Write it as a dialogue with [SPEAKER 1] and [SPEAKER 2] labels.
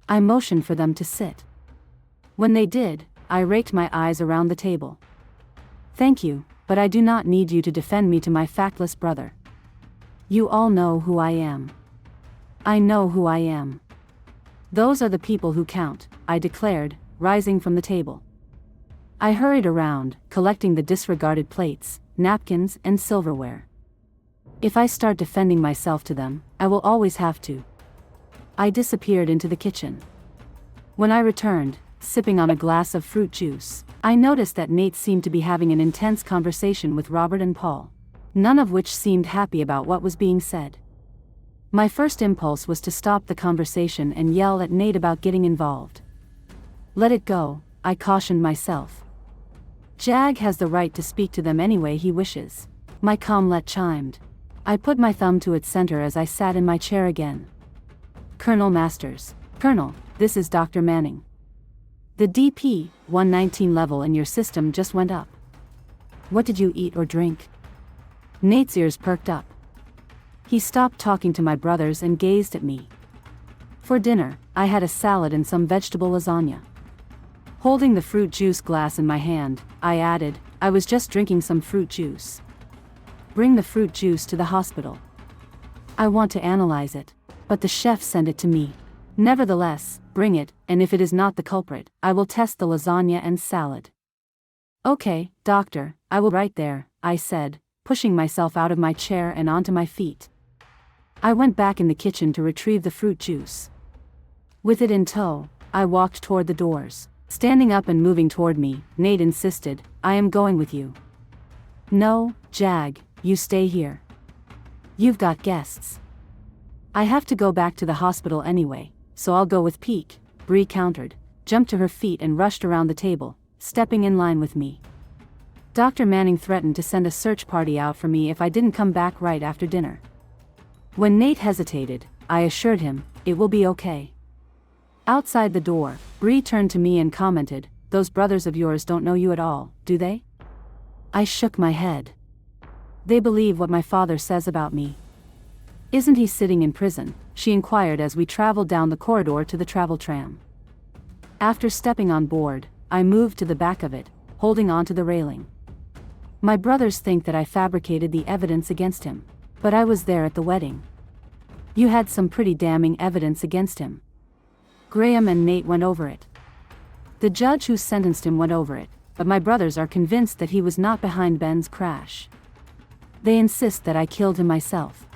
[SPEAKER 1] I motioned for them to sit. When they did, I raked my eyes around the table. Thank you, but I do not need you to defend me to my factless brother. You all know who I am. I know who I am. Those are the people who count, I declared, rising from the table. I hurried around, collecting the disregarded plates, napkins, and silverware. If I start defending myself to them, I will always have to. I disappeared into the kitchen. When I returned, sipping on a glass of fruit juice, I noticed that Nate seemed to be having an intense conversation with Robert and Paul, none of which seemed happy about what was being said. My first impulse was to stop the conversation and yell at Nate about getting involved. Let it go, I cautioned myself. Jag has the right to speak to them any way he wishes. My comlet chimed. I put my thumb to its center as I sat in my chair again. Colonel Masters. Colonel, this is Dr. Manning. The DP 119 level in your system just went up. What did you eat or drink? Nate's ears perked up. He stopped talking to my brothers and gazed at me. For dinner, I had a salad and some vegetable lasagna. Holding the fruit juice glass in my hand, I added, I was just drinking some fruit juice. Bring the fruit juice to the hospital. I want to analyze it, but the chef sent it to me. Nevertheless, bring it, and if it is not the culprit, I will test the lasagna and salad. Okay, doctor, I will right there, I said, pushing myself out of my chair and onto my feet. I went back in the kitchen to retrieve the fruit juice. With it in tow, I walked toward the doors. Standing up and moving toward me, Nate insisted, I am going with you. No, Jag, you stay here. You've got guests. I have to go back to the hospital anyway, so I'll go with Peek, Bree countered, jumped to her feet and rushed around the table, stepping in line with me. Dr. Manning threatened to send a search party out for me if I didn't come back right after dinner. When Nate hesitated, I assured him, it will be okay. Outside the door, Bree turned to me and commented, those brothers of yours don't know you at all, do they? I shook my head. They believe what my father says about me. Isn't he sitting in prison? She inquired as we traveled down the corridor to the travel tram. After stepping on board, I moved to the back of it, holding onto the railing. My brothers think that I fabricated the evidence against him, but I was there at the wedding. You had some pretty damning evidence against him. Graham and Nate went over it. The judge who sentenced him went over it, but my brothers are convinced that he was not behind Ben's crash. They insist that I killed him myself.